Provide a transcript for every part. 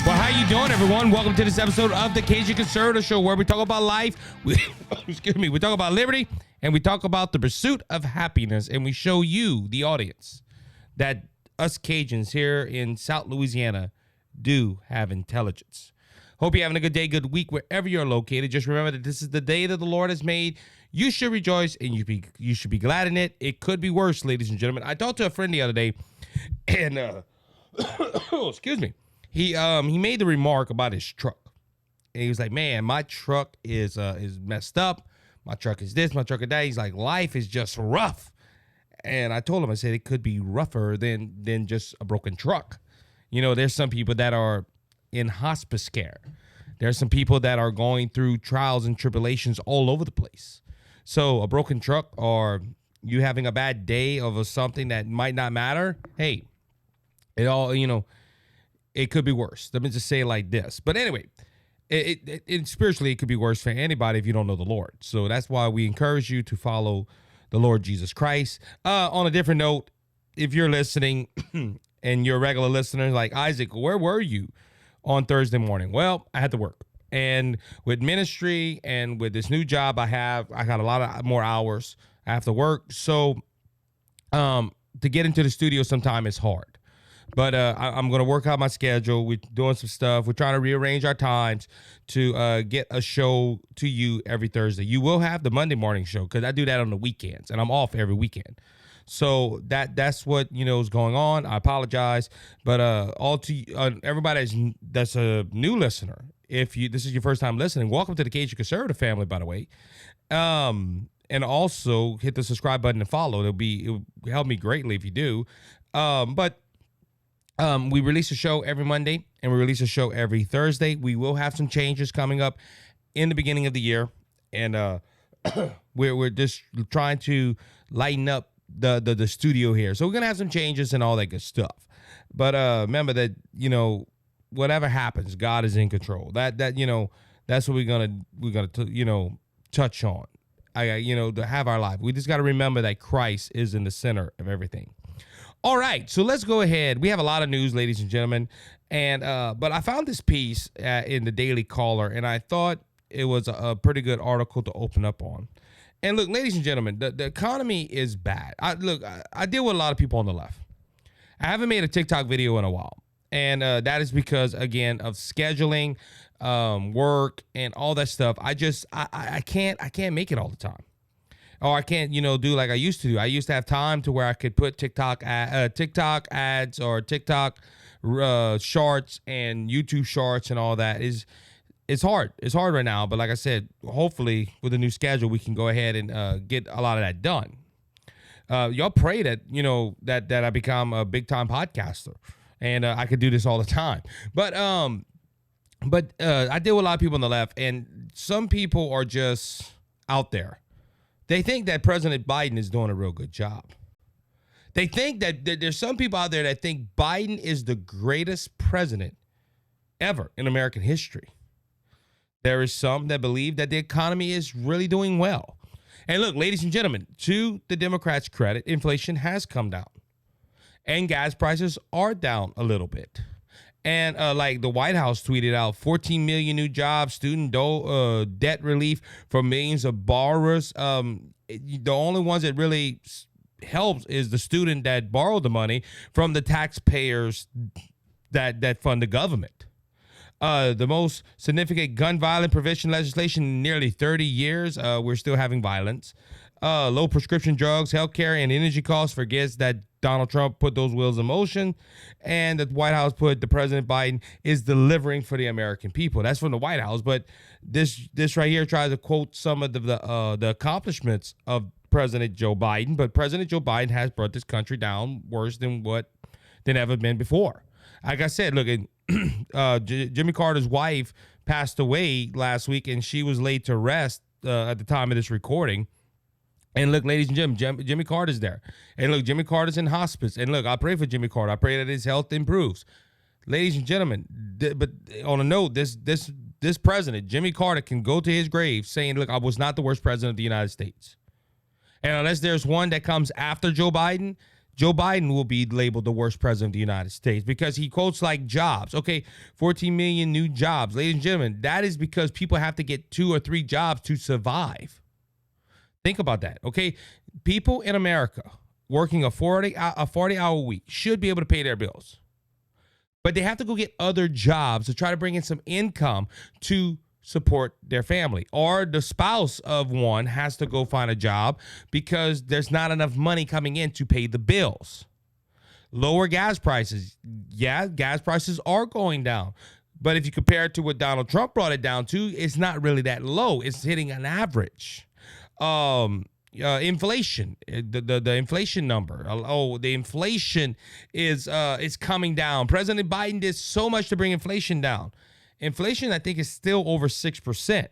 Well, how you doing, everyone? Welcome to this episode of the Cajun Conservative Show, where we talk about life, we talk about liberty, and we talk about the pursuit of happiness, and we show you, the audience, that us Cajuns here in South Louisiana do have intelligence. Hope you're having a good day, good week, wherever you're located. Just remember that this is the day that the Lord has made. You should rejoice, and you should be glad in it. It could be worse, ladies and gentlemen. I talked to a friend the other day, and excuse me. He made the remark about his truck. And he was like, man, my truck is messed up. My truck is this, my truck is that. He's like, life is just rough. And I told him, I said, it could be rougher than just a broken truck. You know, there's some people that are in hospice care. There's some people that are going through trials and tribulations all over the place. So a broken truck, or you having a bad day of something that might not matter, hey, it could be worse. Let me just say it like this. But anyway, it spiritually, it could be worse for anybody if you don't know the Lord. So that's why we encourage you to follow the Lord Jesus Christ. On a different note, if you're listening and you're a regular listener, like Isaac, where were you on Thursday morning? Well, I had to work. And with ministry and with this new job I got a lot of more hours I have to work. So to get into the studio sometime is hard. But I'm going to work out my schedule. We're doing some stuff. We're trying to rearrange our times to get a show to you every Thursday. You will have the Monday morning show because I do that on the weekends, and I'm off every weekend. So that's what is going on. I apologize, but everybody that's a new listener, if this is your first time listening, welcome to the Cajun Conservative family, by the way. And also hit the subscribe button and follow. It'll help me greatly if you do. We release a show every Monday, and we release a show every Thursday. We will have some changes coming up in the beginning of the year, and we're just trying to lighten up the studio here. So we're gonna have some changes and all that good stuff. But remember that whatever happens, God is in control. That's what we're gonna touch on. To have our life. We just got to remember that Christ is in the center of everything. All right, so let's go ahead. We have a lot of news, ladies and gentlemen, and but I found this piece in the Daily Caller, and I thought it was a pretty good article to open up on. And look, ladies and gentlemen, the economy is bad. I deal with a lot of people on the left. I haven't made a TikTok video in a while, and that is because, again, of scheduling, work, and all that stuff. I can't make it all the time. Or I can't, do like I used to do. I used to have time to where I could put TikTok ads or TikTok shorts and YouTube shorts and all that. It's hard. It's hard right now. But like I said, hopefully with the new schedule, we can go ahead and get a lot of that done. Y'all pray that, that I become a big time podcaster and I could do this all the time. But I deal with a lot of people on the left, and some people are just out there. They think that President Biden is doing a real good job. They think that there's some people out there that think Biden is the greatest president ever in American history. There is some that believe that the economy is really doing well. And look, ladies and gentlemen, to the Democrats' credit, inflation has come down. And gas prices are down a little bit. And like the White House tweeted out, 14 million new jobs, student debt relief for millions of borrowers. The only ones that really helps is the student that borrowed the money from the taxpayers that fund the government. The most significant gun violence prevention legislation in nearly 30 years. We're still having violence. Low prescription drugs, healthcare, and energy costs. Forgets that Donald Trump put those wheels in motion, and the White House put the President Biden is delivering for the American people. That's from the White House, but this right here tries to quote some of the accomplishments of President Joe Biden. But President Joe Biden has brought this country down worse than ever been before. Like I said, look, Jimmy Carter's wife passed away last week, and she was laid to rest at the time of this recording. And look, ladies and gentlemen, Jimmy Carter's there. And look, Jimmy Carter's in hospice. And look, I pray for Jimmy Carter. I pray that his health improves. Ladies and gentlemen, but on a note, this president, Jimmy Carter, can go to his grave saying, look, I was not the worst president of the United States. And unless there's one that comes after Joe Biden, Joe Biden will be labeled the worst president of the United States because he quotes like jobs. Okay, 14 million new jobs. Ladies and gentlemen, that is because people have to get 2 or 3 jobs to survive. Think about that, okay? People in America working a 40-hour week should be able to pay their bills. But they have to go get other jobs to try to bring in some income to support their family. Or the spouse of one has to go find a job because there's not enough money coming in to pay the bills. Lower gas prices. Yeah, gas prices are going down. But if you compare it to what Donald Trump brought it down to, it's not really that low. It's hitting an average. Inflation, the inflation number. The inflation is coming down. President Biden did so much to bring inflation down. Inflation, I think, is still over 6%.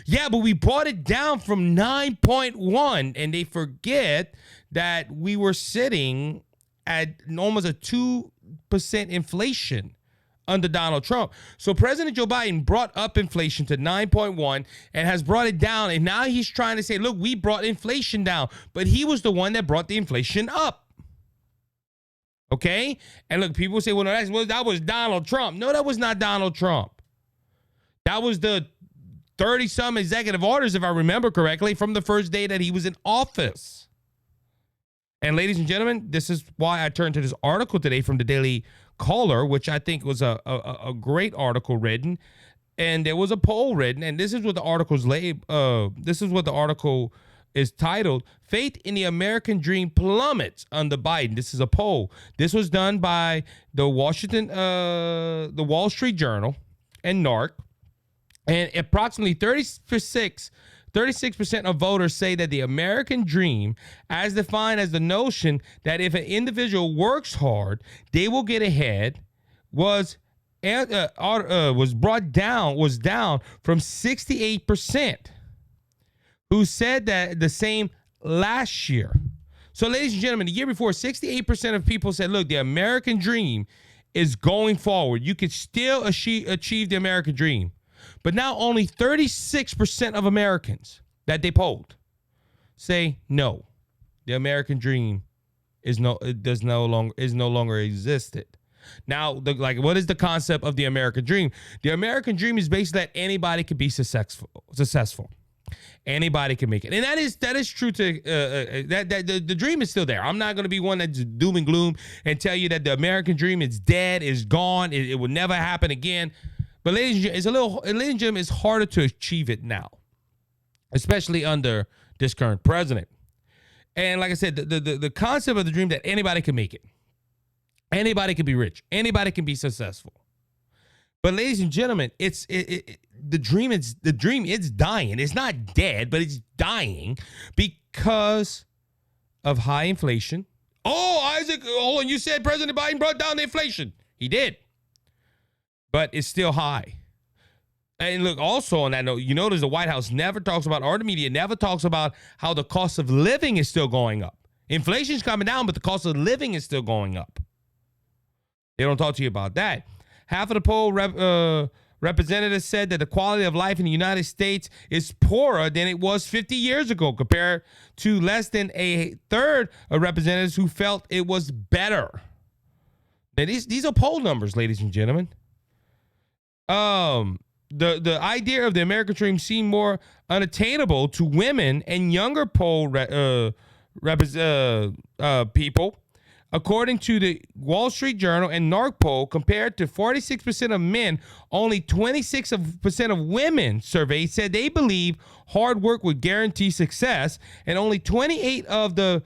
Yeah, but we brought it down from 9.1, and they forget that we were sitting at almost a 2% inflation under Donald Trump. So President Joe Biden brought up inflation to 9.1 and has brought it down. And now he's trying to say, look, we brought inflation down. But he was the one that brought the inflation up. Okay? And look, people say, well, no, that was Donald Trump. No, that was not Donald Trump. That was the 30-some executive orders, if I remember correctly, from the first day that he was in office. And ladies and gentlemen, this is why I turned to this article today from the Daily Caller, which I think was a great article written, and there was a poll written, and this is what the article's this is what the article is titled: "Faith in the American Dream Plummets Under Biden." This is a poll. This was done by the Wall Street Journal and NARC, and approximately 36% of voters say that the American dream, as defined as the notion that if an individual works hard, they will get ahead, was down from 68%, who said that the same last year. So, ladies and gentlemen, the year before, 68% of people said, look, the American dream is going forward. You can still achieve the American dream. But now only 36% of Americans that they polled say no. The American dream is no longer existed. Now, what is the concept of the American dream? The American dream is basically that anybody can be successful. Anybody can make it, and that is true. The dream is still there. I'm not going to be one that's doom and gloom and tell you that the American dream is dead, is gone, it will never happen again. But ladies and gentlemen, it's harder to achieve it now, especially under this current president. And like I said, the concept of the dream that anybody can make it, anybody can be rich, anybody can be successful. But ladies and gentlemen, the dream is dying. It's not dead, but it's dying because of high inflation. Oh, Isaac, hold on. You said President Biden brought down the inflation. He did. But it's still high. And look, also on that note, you notice the White House never talks about, or the media never talks about how the cost of living is still going up. Inflation's coming down, but the cost of living is still going up. They don't talk to you about that. Half of the poll representatives said that the quality of life in the United States is poorer than it was 50 years ago, compared to less than a third of representatives who felt it was better. Now, these are poll numbers, ladies and gentlemen. The idea of the American dream seemed more unattainable to women and younger poll people. According to the Wall Street Journal and NARC poll, compared to 46% of men, only 26% of women surveyed said they believe hard work would guarantee success, and only 28 of the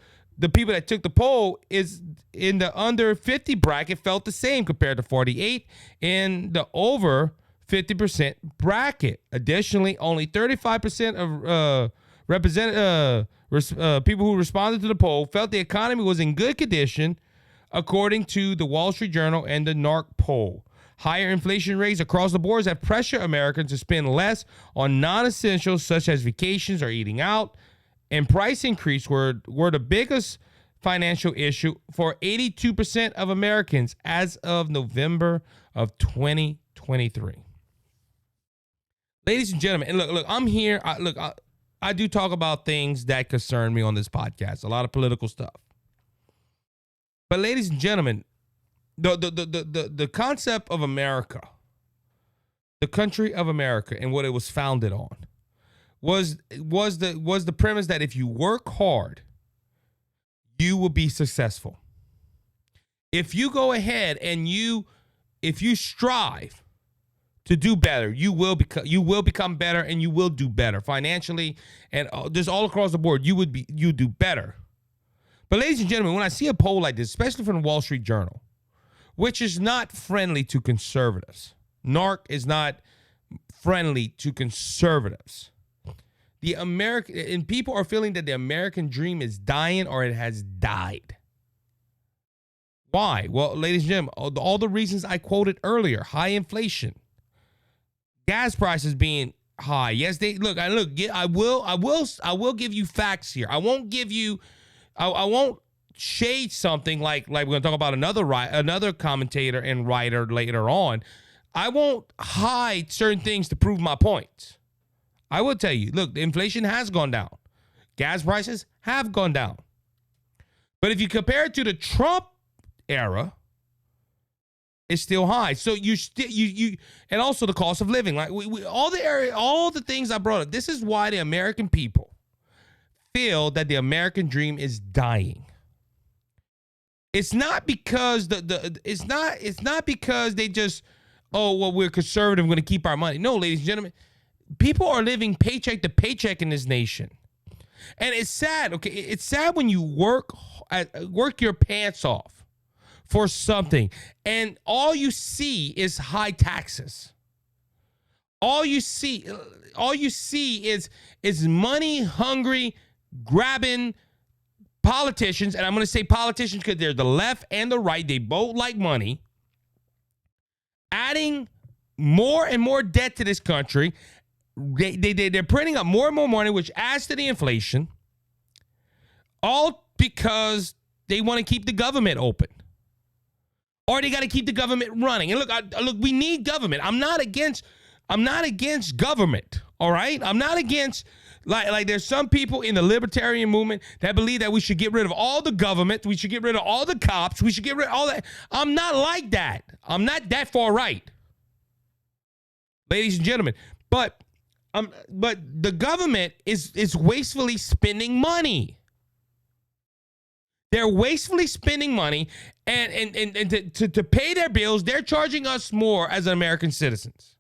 people that took the poll is in the under 50 bracket felt the same, compared to 48 in the over 50% bracket. Additionally, only 35% of people who responded to the poll felt the economy was in good condition, according to the Wall Street Journal and the NARC poll. Higher inflation rates across the board have pressured Americans to spend less on non-essentials such as vacations or eating out, and price increase were the biggest financial issue for 82% of Americans as of November of 2023. Ladies and gentlemen, and look, I'm here. I do talk about things that concern me on this podcast, a lot of political stuff. But ladies and gentlemen, the concept of America, the country of America, and what it was founded on was the premise that if you work hard, you will be successful. If you go ahead and if you strive to do better, you will become better, and you will do better financially, and just all across the board. You do better. But ladies and gentlemen, when I see a poll like this, especially from the Wall Street Journal, which is not friendly to conservatives, NARC is not friendly to conservatives. And people are feeling that the American dream is dying, or it has died. Why? Well, ladies and gentlemen, all the reasons I quoted earlier: high inflation, gas prices being high. Yes, I will give you facts here. I won't give you. I won't shade something like we're going to talk about another commentator and writer later on. I won't hide certain things to prove my points. I will tell you, look, the inflation has gone down. Gas prices have gone down. But if you compare it to the Trump era, it's still high. So and also the cost of living, like all the things I brought up. This is why the American people feel that the American dream is dying. It's not because it's not because they just, we're conservative, we're going to keep our money. No, ladies and gentlemen, people are living paycheck to paycheck in this nation. And it's sad, okay? It's sad when you work your pants off for something, and all you see is high taxes. All you see is money hungry, grabbing politicians, and I'm going to say politicians because they're the left and the right. They both like money, adding more and more debt to this country. They're printing up more and more money, which adds to the inflation, all because they want to keep the government open, or they got to keep the government running. And look, we need government. I'm not against government. All right, I'm not against like there's some people in the libertarian movement that believe that we should get rid of all the government, we should get rid of all the cops, we should get rid of all that. I'm not like that. I'm not that far right, ladies and gentlemen. But the government is wastefully spending money. They're wastefully spending money, and to pay their bills, they're charging us more as American citizens.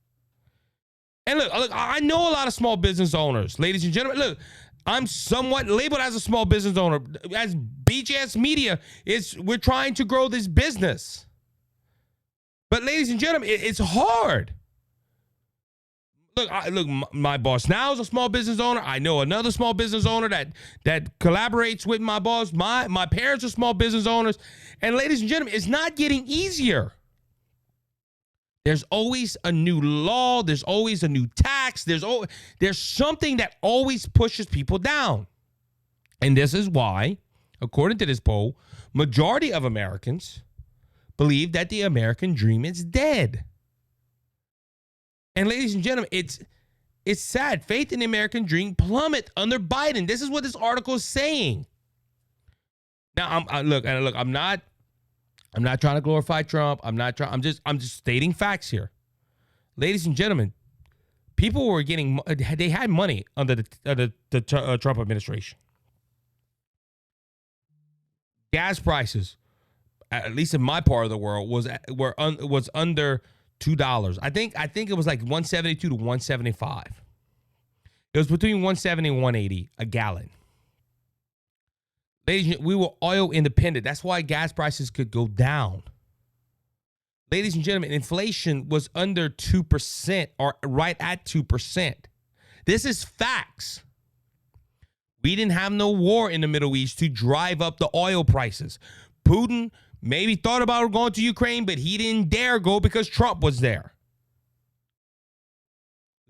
And look, I know a lot of small business owners, ladies and gentlemen. Look, I'm somewhat labeled as a small business owner. As BJS Media, we're trying to grow this business. But ladies and gentlemen, it's hard. Look, my boss now is a small business owner. I know another small business owner that collaborates with my boss. My parents are small business owners. And ladies and gentlemen, it's not getting easier. There's always a new law. There's always a new tax. There's something that always pushes people down. And this is why, according to this poll, majority of Americans believe that the American dream is dead. And ladies and gentlemen, it's sad. Faith in the American dream plummet under Biden. This is what this article is saying. Now, I'm not trying to glorify Trump. I'm just stating facts here. Ladies and gentlemen, people were they had money under the Trump administration. Gas prices, at least in my part of the world, was under $2. I think it was like $1.72 to $1.75. It was between $1.70 and $1.80 a gallon. Ladies, we were oil independent. That's why gas prices could go down. Ladies and gentlemen, inflation was under 2% or right at 2%. This is facts. We didn't have no war in the Middle East to drive up the oil prices. Putin maybe thought about going to Ukraine, but he didn't dare go because Trump was there.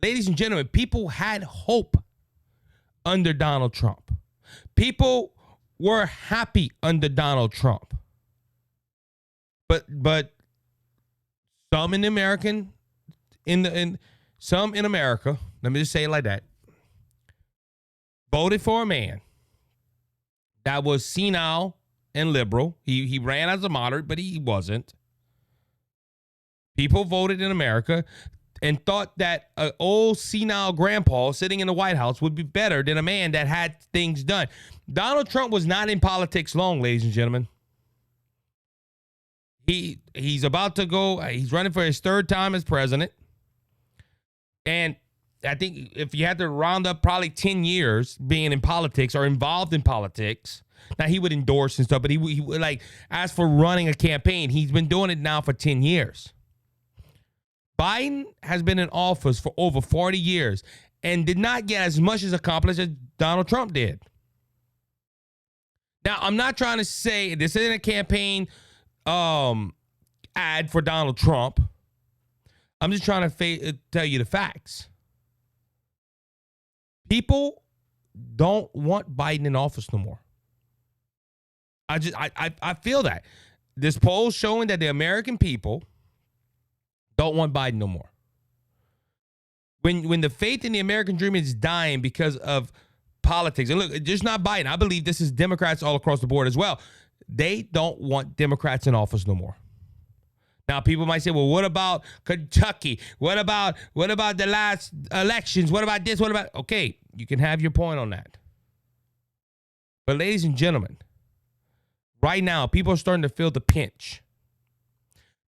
Ladies and gentlemen, people had hope under Donald Trump. People were happy under Donald Trump. But some in America, let me just say it like that, voted for a man that was senile and liberal. He ran as a moderate, but he wasn't. People voted in America and thought that an old senile grandpa sitting in the White House would be better than a man that had things done. Donald Trump was not in politics long, ladies and gentlemen. He's about to go. He's running for his third time as president. And I think if you had to round up probably 10 years being in politics or involved in politics, now he would endorse and stuff, but he would, like, as for running a campaign, he's been doing it now for 10 years. Biden has been in office for over 40 years and did not get as much as accomplished as Donald Trump did. Now, I'm not trying to say this isn't a campaign ad for Donald Trump. I'm just trying to tell you the facts. People don't want Biden in office no more. I feel that. This poll showing that the American people don't want Biden no more. When the faith in the American dream is dying because of politics, and look, just not Biden. I believe this is Democrats all across the board as well. They don't want Democrats in office no more. Now, people might say, well, what about Kentucky? What about the last elections? What about this? What about... Okay, you can have your point on that. But ladies and gentlemen, right now, people are starting to feel the pinch.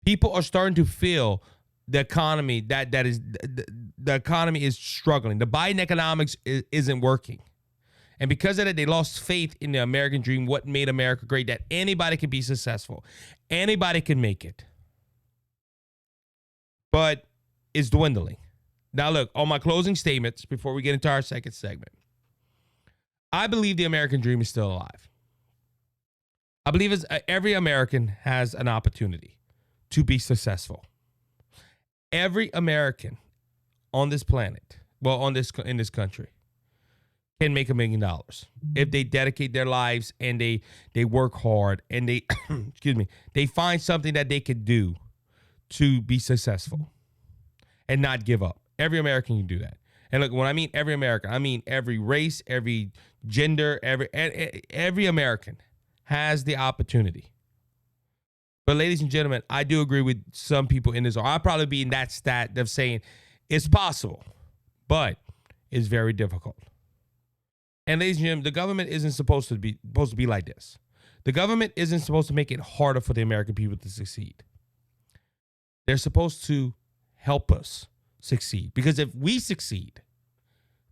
People are starting to feel the economy the economy is struggling. The Biden economics isn't working. And because of that, they lost faith in the American dream, what made America great, that anybody can be successful. Anybody can make it. But it's dwindling. Now, look, on my closing statements, before we get into our second segment, I believe the American dream is still alive. I believe every American has an opportunity to be successful. Every American on this planet, in this country, can make $1 million if they dedicate their lives and they work hard and they they find something that they could do to be successful and not give up. Every American can do that. And look, when I mean every American, I mean every race, every gender, every American has the opportunity. But ladies and gentlemen, I do agree with some people in this. I'll probably be in that stat of saying it's possible, but it's very difficult. And ladies and gentlemen, the government isn't supposed to be like this. The government isn't supposed to make it harder for the American people to succeed. They're supposed to help us succeed. Because if we succeed,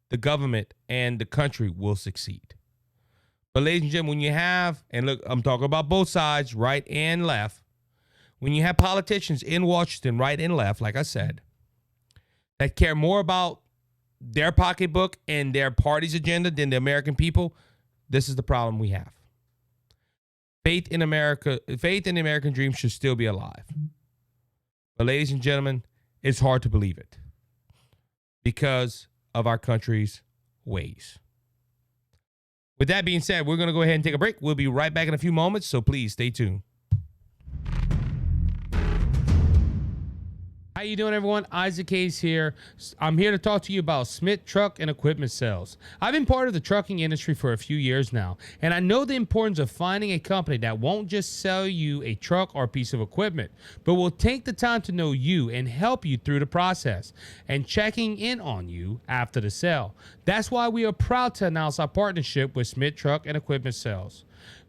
the government and the country will succeed. But ladies and gentlemen, when you have, and look, I'm talking about both sides, right and left. When you have politicians in Washington, right and left, like I said, that care more about their pocketbook and their party's agenda than the American people, this is the problem we have. Faith in America, faith in the American dream should still be alive. But ladies and gentlemen, it's hard to believe it because of our country's ways. With that being said, we're going to go ahead and take a break. We'll be right back in a few moments, so please stay tuned. How you doing, everyone? Isaac Hayes here. I'm here to talk to you about Smith Truck and Equipment Sales. I've been part of the trucking industry for a few years now, and I know the importance of finding a company that won't just sell you a truck or piece of equipment, but will take the time to know you and help you through the process and checking in on you after the sale. That's why we are proud to announce our partnership with Smith Truck and Equipment Sales.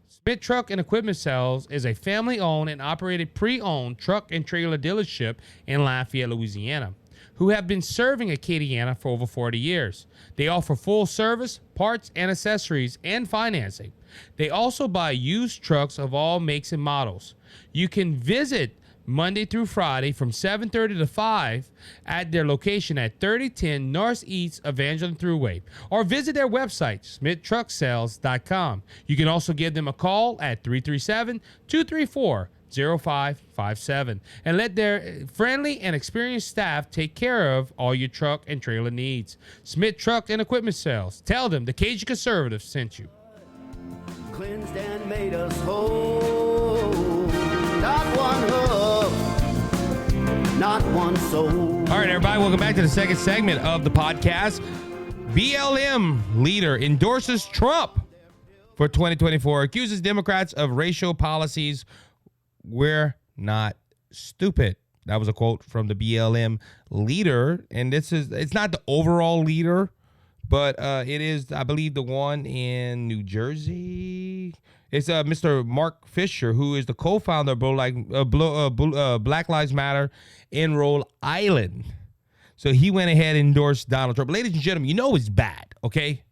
Smith Truck and Equipment Sales is a family-owned and operated pre-owned truck and trailer dealership in Lafayette, Louisiana, who have been serving Acadiana for over 40 years. They offer full service, parts and accessories, and financing. They also buy used trucks of all makes and models. You can visit Monday through Friday from 7:30 to 5 at their location at 3010 Northeast Evangeline Thruway, or visit their website, SmithTruckSales.com. You can also give them a call at 337-234-0557 and let their friendly and experienced staff take care of all your truck and trailer needs. Smith Truck and Equipment Sales. Tell them the Cajun Conservative sent you. Cleansed and made us whole. Not one hoof, not one soul. All right, everybody, welcome back to the second segment of the podcast. BLM leader endorses Trump. for 2024 accuses Democrats of racial policies. We're not stupid. That was a quote from the BLM leader. And it's not the overall leader, but it is, I believe, the one in New Jersey. It's Mr. Mark Fisher, who is the co-founder of Black Lives Matter in Rhode Island. So he went ahead and endorsed Donald Trump. Ladies and gentlemen, you know it's bad, okay?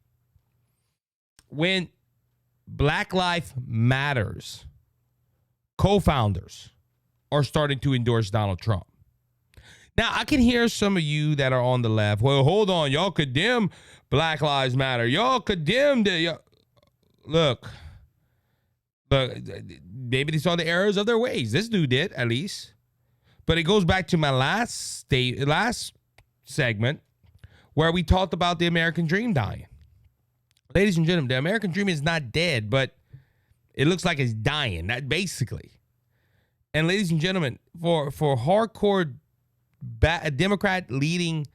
When Black Lives Matters co-founders are starting to endorse Donald Trump. Now, I can hear some of you that are on the left. Well, hold on. Y'all condemn Black Lives Matter. Y'all condemned it. Look, maybe they saw the errors of their ways. This dude did, at least. But it goes back to my last segment where we talked about the American dream dying. Ladies and gentlemen, the American dream is not dead, but it looks like it's dying, that basically. And ladies and gentlemen, for hardcore Democrat leading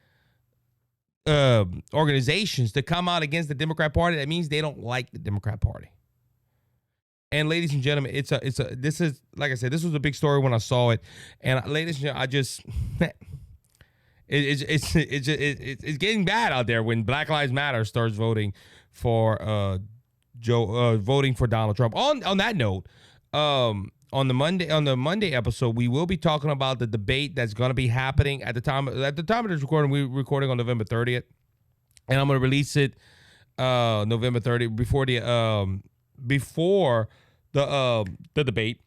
organizations to come out against the Democrat Party, that means they don't like the Democrat Party. And ladies and gentlemen, this is, like I said, this was a big story when I saw it. And ladies and gentlemen, it's getting bad out there when Black Lives Matter starts voting for voting for Donald Trump. On that note, on the Monday episode, we will be talking about the debate that's going to be happening at the time of this recording. We're recording on November 30th, and I'm going to release it November 30th before the debate.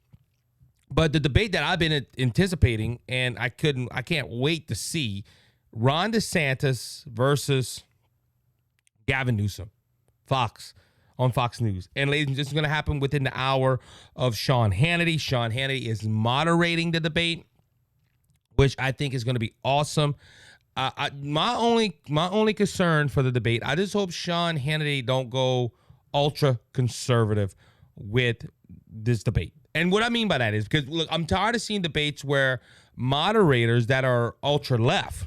But the debate that I've been anticipating, and I can't wait to see, Ron DeSantis versus Gavin Newsom, on Fox News. And ladies and gentlemen, this is going to happen within the hour of Sean Hannity. Sean Hannity is moderating the debate, which I think is going to be awesome. My only concern for the debate, I just hope Sean Hannity don't go ultra conservative with this debate. And what I mean by that is because, look, I'm tired of seeing debates where moderators that are ultra left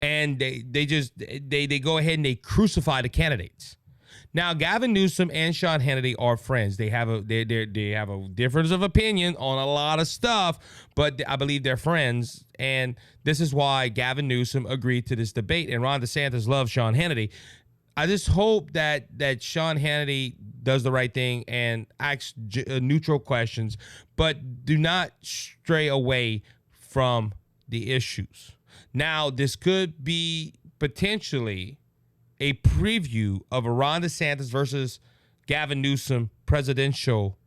and they go ahead and they crucify the candidates. Now, Gavin Newsom and Sean Hannity are friends. They have a difference of opinion on a lot of stuff, but I believe they're friends. And this is why Gavin Newsom agreed to this debate. And Ron DeSantis loves Sean Hannity. I just hope that Sean Hannity does the right thing and asks neutral questions, but do not stray away from the issues. Now, this could be potentially a preview of a Ron DeSantis versus Gavin Newsom presidential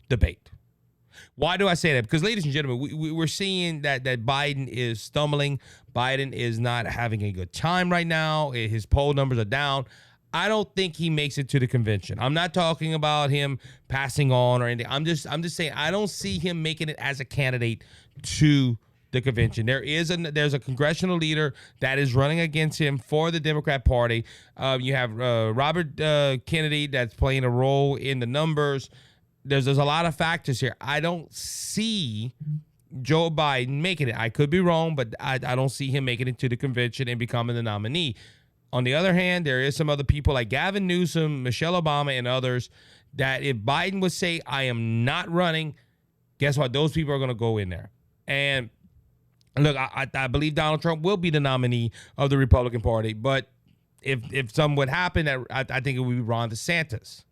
debate. Why do I say that? Because, ladies and gentlemen, we're seeing that Biden is stumbling. Biden is not having a good time right now. His poll numbers are down. I don't think he makes it to the convention. I'm not talking about him passing on or anything. I'm just saying I don't see him making it as a candidate to the convention. There's a congressional leader that is running against him for the Democrat Party. You have Robert Kennedy that's playing a role in the numbers. There's a lot of factors here. I don't see Joe Biden making it. I could be wrong, but I don't see him making it to the convention and becoming the nominee. On the other hand, there is some other people like Gavin Newsom, Michelle Obama, and others that if Biden would say, I am not running, guess what? Those people are going to go in there. And look, I believe Donald Trump will be the nominee of the Republican Party. But if something would happen, I think it would be Ron DeSantis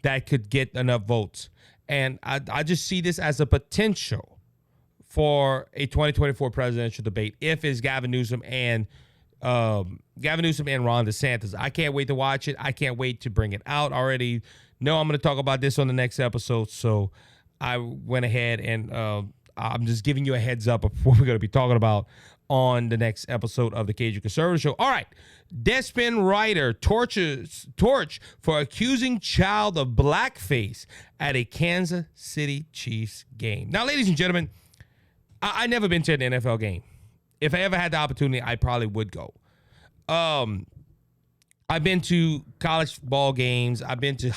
that could get enough votes. And I just see this as a potential for a 2024 presidential debate if it's Gavin Newsom and Ron DeSantis. I can't wait to watch it. I can't wait to bring it out. I already know I'm going to talk about this on the next episode, so I went ahead and I'm just giving you a heads up of what we're going to be talking about on the next episode of the Cajun Conservative Show. All right. Deadspin writer torch for accusing child of blackface at a Kansas City Chiefs game. Now, ladies and gentlemen, I never been to an NFL game. If I ever had the opportunity, I probably would go. I've been to college ball games. I've been to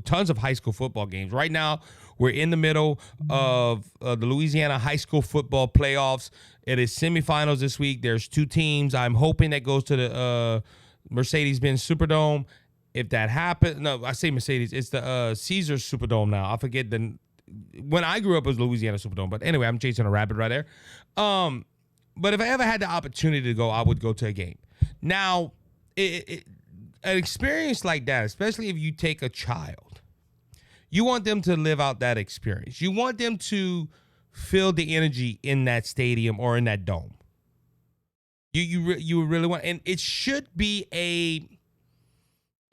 tons of high school football games. Right now, we're in the middle of the Louisiana high school football playoffs. It is semifinals this week. There's two teams. I'm hoping that goes to the Mercedes-Benz Superdome. if that happened. No, I say Mercedes. It's the Caesars Superdome now. I forget when I grew up, it was Louisiana Superdome. But anyway, I'm chasing a rabbit right there. But if I ever had the opportunity to go, I would go to a game. Now, an experience like that, especially if you take a child, you want them to live out that experience. You want them to feel the energy in that stadium or in that dome. You really want, and it should be an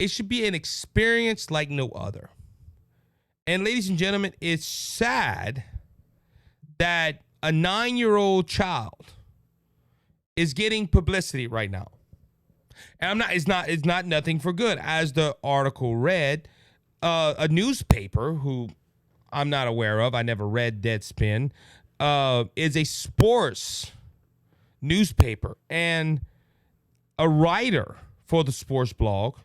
experience like no other. And ladies and gentlemen, it's sad that a 9-year-old child is getting publicity right now. And it's not nothing for good. As the article read, a newspaper who I'm not aware of, I never read Deadspin, is a sports newspaper, and a writer for the sports blog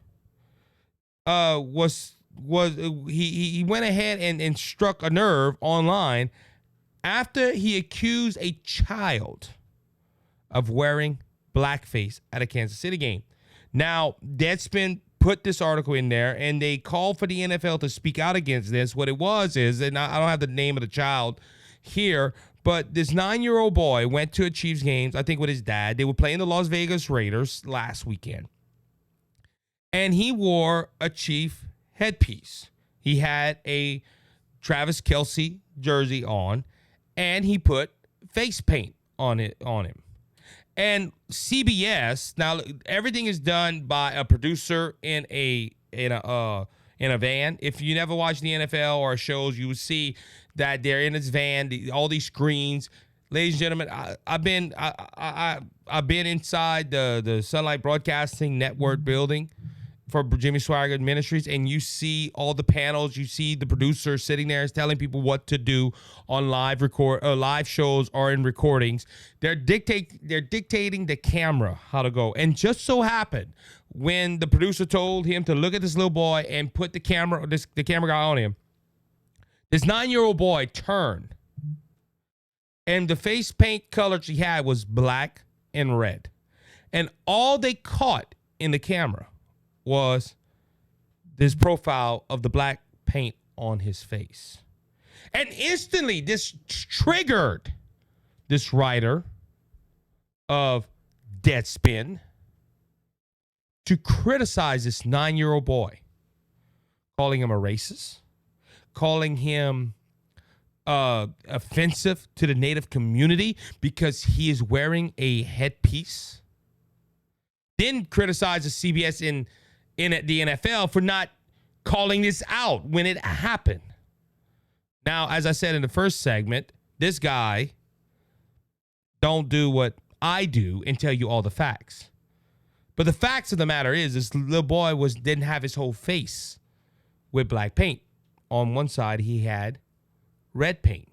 he went ahead and struck a nerve online after he accused a child of wearing blackface at a Kansas City game. Now, Deadspin put this article in there, and they called for the NFL to speak out against this. What it was is, and I don't have the name of the child here, but this 9-year-old boy went to a Chiefs game, I think with his dad. They were playing the Las Vegas Raiders last weekend. And he wore a Chief headpiece. He had a Travis Kelce jersey on, and he put face paint on him. And CBS, now everything is done by a producer in a van. If you never watch the NFL or shows, you will see that they're in his van, all these screens. Ladies and gentlemen, I've been inside the Sunlight Broadcasting Network building for Jimmy Swaggart Ministries, and you see all the panels. You see the producer sitting there telling people what to do on live shows or in recordings. They're dictating the camera how to go. And just so happened, when the producer told him to look at this little boy and put the camera guy on him, this 9-year-old boy turned, and the face paint color she had was black and red. And all they caught in the camera was this profile of the black paint on his face. And instantly, this triggered this writer of Deadspin to criticize this 9-year-old boy, calling him a racist, calling him offensive to the Native community because he is wearing a headpiece. Then criticizes CBS in the NFL for not calling this out when it happened. Now, as I said in the first segment, this guy don't do what I do and tell you all the facts. But the facts of the matter is, this little boy didn't have his whole face with black paint. On one side, he had red paint,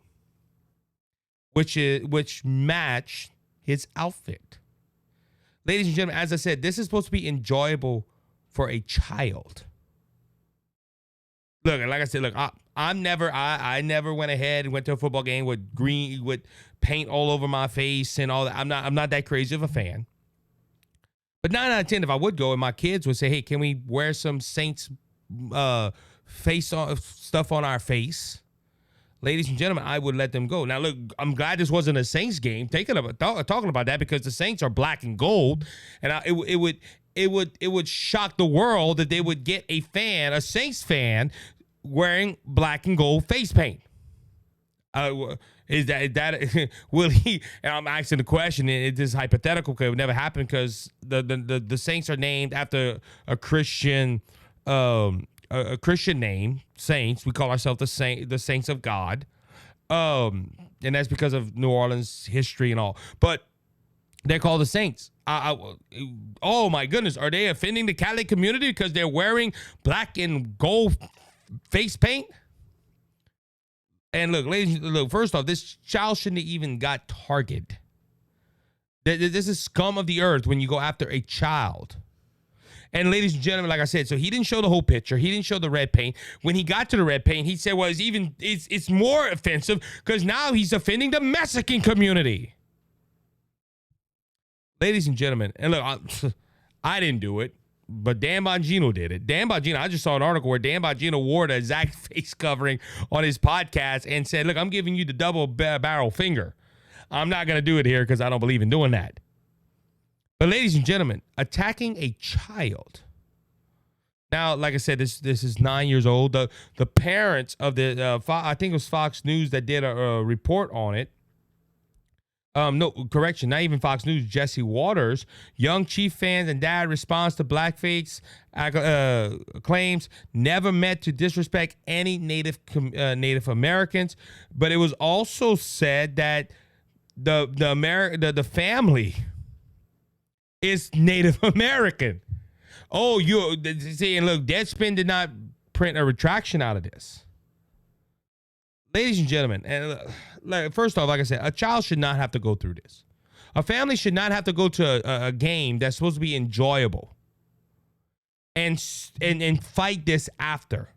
which matched his outfit. Ladies and gentlemen, as I said, this is supposed to be enjoyable for a child. Look, like I said, I never went ahead and went to a football game with paint all over my face and all that. I'm not that crazy of a fan. But 9 out of 10, if I would go and my kids would say, hey, can we wear some Saints face stuff on our face? Ladies and gentlemen, I would let them go. Now, look, I'm glad this wasn't a Saints game. Talking about that, because the Saints are black and gold, and it would shock the world that they would get a Saints fan wearing black and gold face paint. Is that will he? And I'm asking the question. It is hypothetical because it would never happen, because the Saints are named after a Christian. A Christian name, Saints. We call ourselves the Saints of God, and that's because of New Orleans history and all. But they're called the Saints. Oh my goodness, are they offending the Catholic community because they're wearing black and gold face paint? And look, first off, this child shouldn't have even got targeted. This is scum of the earth when you go after a child. And ladies and gentlemen, like I said, so he didn't show the whole picture. He didn't show the red paint. When he got to the red paint, he said, well, it's more offensive because now he's offending the Mexican community. Ladies and gentlemen, and look, I didn't do it. but Dan Bongino did it. Dan Bongino, I just saw an article where Dan Bongino wore the exact face covering on his podcast and said, look, I'm giving you the double barrel finger. I'm not going to do it here because I don't believe in doing that. But ladies and gentlemen, attacking a child. Now, like I said, this is 9 years old. The parents of the, I think it was Fox News that did a report on it. No, correction, not even Fox News, Jesse Waters. Young Chief fans and dad responds to blackface claims, never meant to disrespect any Native Americans. But it was also said that the family is Native American. Oh, you see, and look, Deadspin did not print a retraction out of this. Ladies and gentlemen, and first off, like I said, a child should not have to go through this. A family should not have to go to a game that's supposed to be enjoyable and fight this after.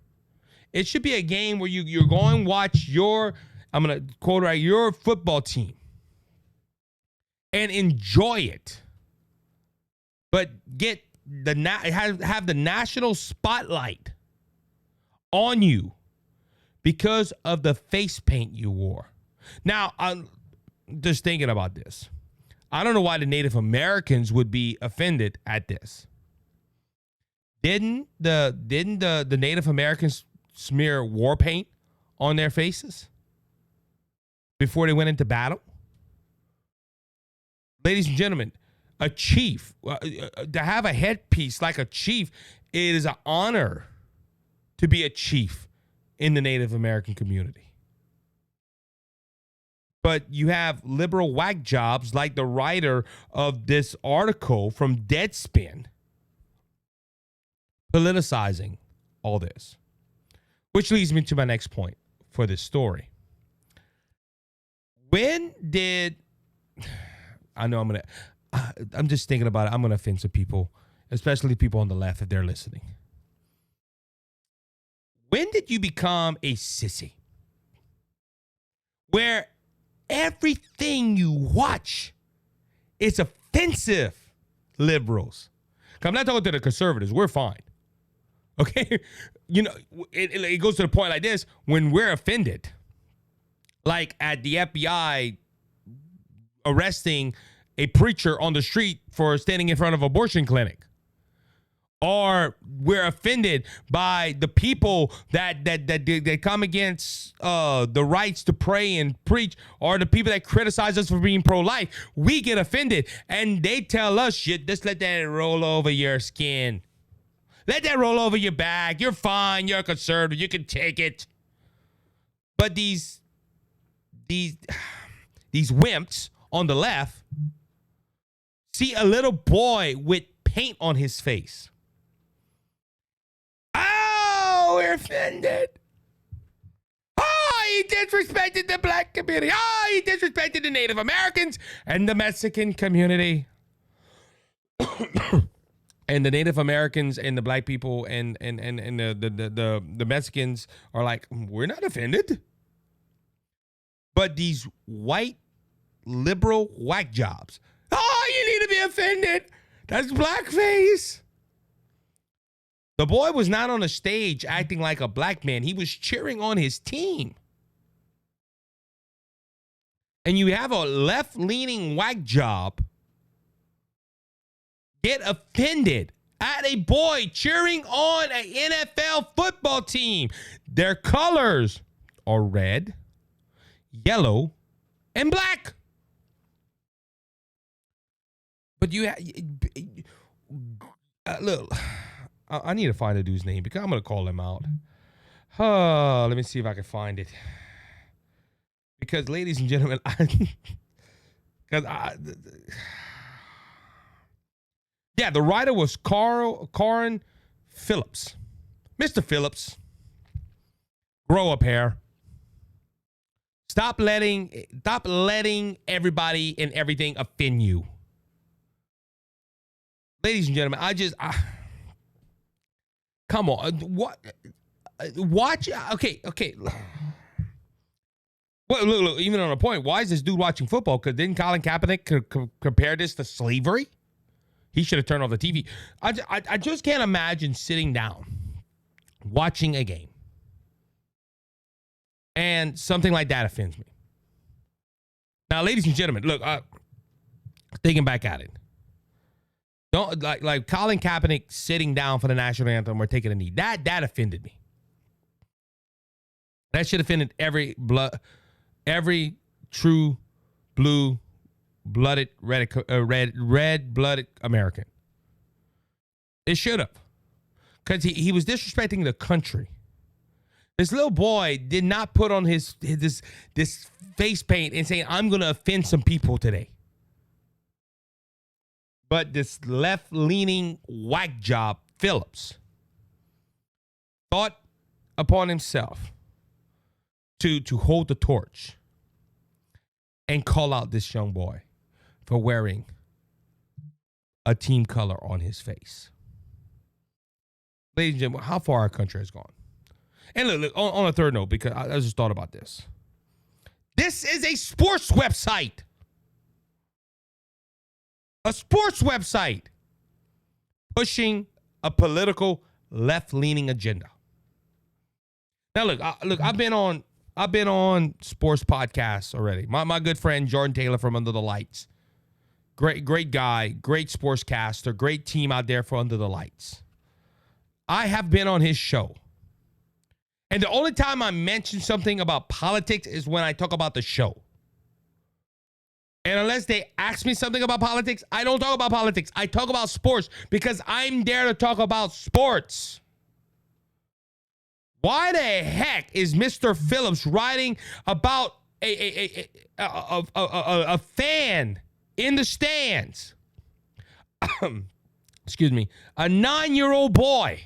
It should be a game where you're going to watch your, I'm going to quote right, your football team and enjoy it. But have the national spotlight on you because of the face paint you wore. Now, I'm just thinking about this. I don't know why the Native Americans would be offended at this. Didn't the Native Americans smear war paint on their faces before they went into battle? Ladies and gentlemen, a chief, to have a headpiece like a chief, it is an honor to be a chief in the Native American community. But you have liberal whack jobs like the writer of this article from Deadspin politicizing all this. Which leads me to my next point for this story. When did... I'm just thinking about it. I'm going to offend some people, especially people on the left if they're listening. When did you become a sissy? Where everything you watch is offensive, liberals. I'm not talking to the conservatives. We're fine. Okay? You know, it goes to the point like this. When we're offended, like at the FBI arresting a preacher on the street for standing in front of an abortion clinic. Or we're offended by the people that come against the rights to pray and preach, or the people that criticize us for being pro-life. We get offended, and they tell us, shit, just let that roll over your skin. Let that roll over your back. You're fine. You're a conservative. You can take it. But these wimps on the left see a little boy with paint on his face. Oh, we're offended. Oh, he disrespected the black community. Oh, he disrespected the Native Americans and the Mexican community. And the Native Americans and the black people and the Mexicans are like, we're not offended. But these white liberal whack jobs, oh, you need to be offended. That's blackface. The boy was not on the stage acting like a black man. He was cheering on his team. And you have a left-leaning whack job get offended at a boy cheering on an NFL football team. Their colors are red, yellow, and black. But you look, I need to find the dude's name because I'm going to call him out. Let me see if I can find it. Because, ladies and gentlemen, the writer was Corin Phillips. Mr. Phillips, grow up, hair. Stop letting everybody and everything offend you. Ladies and gentlemen, come on. What? Watch. Okay. Well, look, even on a point, why is this dude watching football? Because didn't Colin Kaepernick compare this to slavery? He should have turned off the TV. I just can't imagine sitting down, watching a game, and something like that offends me. Now, ladies and gentlemen, look, thinking back at it. Don't like Colin Kaepernick sitting down for the national anthem or taking a knee. That offended me. That should offend every true blue-blooded red-blooded American. It should have, because he was disrespecting the country. This little boy did not put on this face paint and say, "I'm going to offend some people today." But this left-leaning whack job, Phillips, thought upon himself to hold the torch and call out this young boy for wearing a team color on his face. Ladies and gentlemen, how far our country has gone. And look on a third note, because I just thought about this. This is a sports website. A sports website pushing a political left-leaning agenda. Now, look, I've been on sports podcasts already. My good friend Jordan Taylor from Under the Lights, great guy, great sportscaster, great team out there for Under the Lights. I have been on his show, and the only time I mention something about politics is when I talk about the show. And unless they ask me something about politics, I don't talk about politics. I talk about sports because I'm there to talk about sports. Why the heck is Mr. Phillips writing about a fan in the stands? Excuse me, a 9-year-old boy.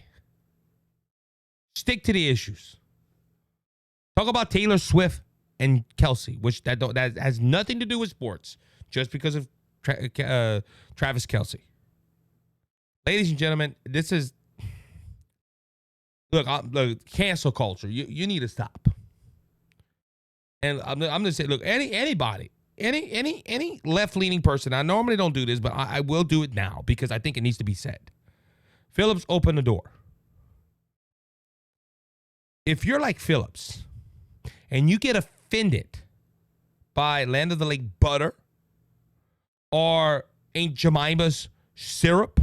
Stick to the issues. Talk about Taylor Swift and Kelsey, which that has nothing to do with sports, just because of Travis Kelsey. Ladies and gentlemen, this is look, cancel culture. You need to stop. And I'm gonna say, look, anybody, any left-leaning person. I normally don't do this, but I will do it now because I think it needs to be said. Phillips, open the door. If you're like Phillips and you get offended by Land of the Lake butter or Aunt Jemima's syrup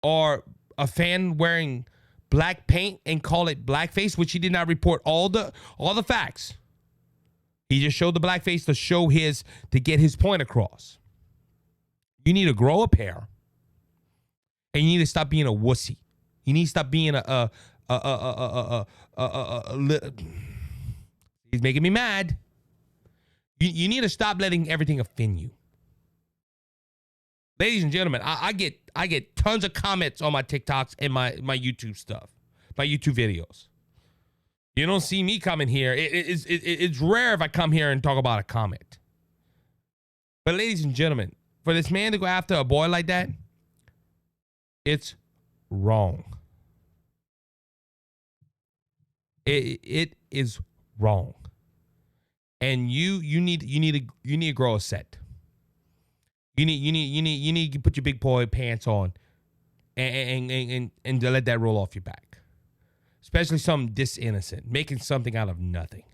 or a fan wearing black paint and call it blackface, which he did not report all the facts. He just showed the blackface to get his point across. You need to grow up hair, and you need to stop being a wussy. You need to stop being he's making me mad. You need to stop letting everything offend you. Ladies and gentlemen, I get tons of comments on my TikToks and my YouTube stuff, my YouTube videos. You don't see me coming here. It's rare if I come here and talk about a comment. But ladies and gentlemen, for this man to go after a boy like that, it's wrong. It is wrong. And you need to grow a set. You need to put your big boy pants on and to let that roll off your back. Especially something this innocent, making something out of nothing.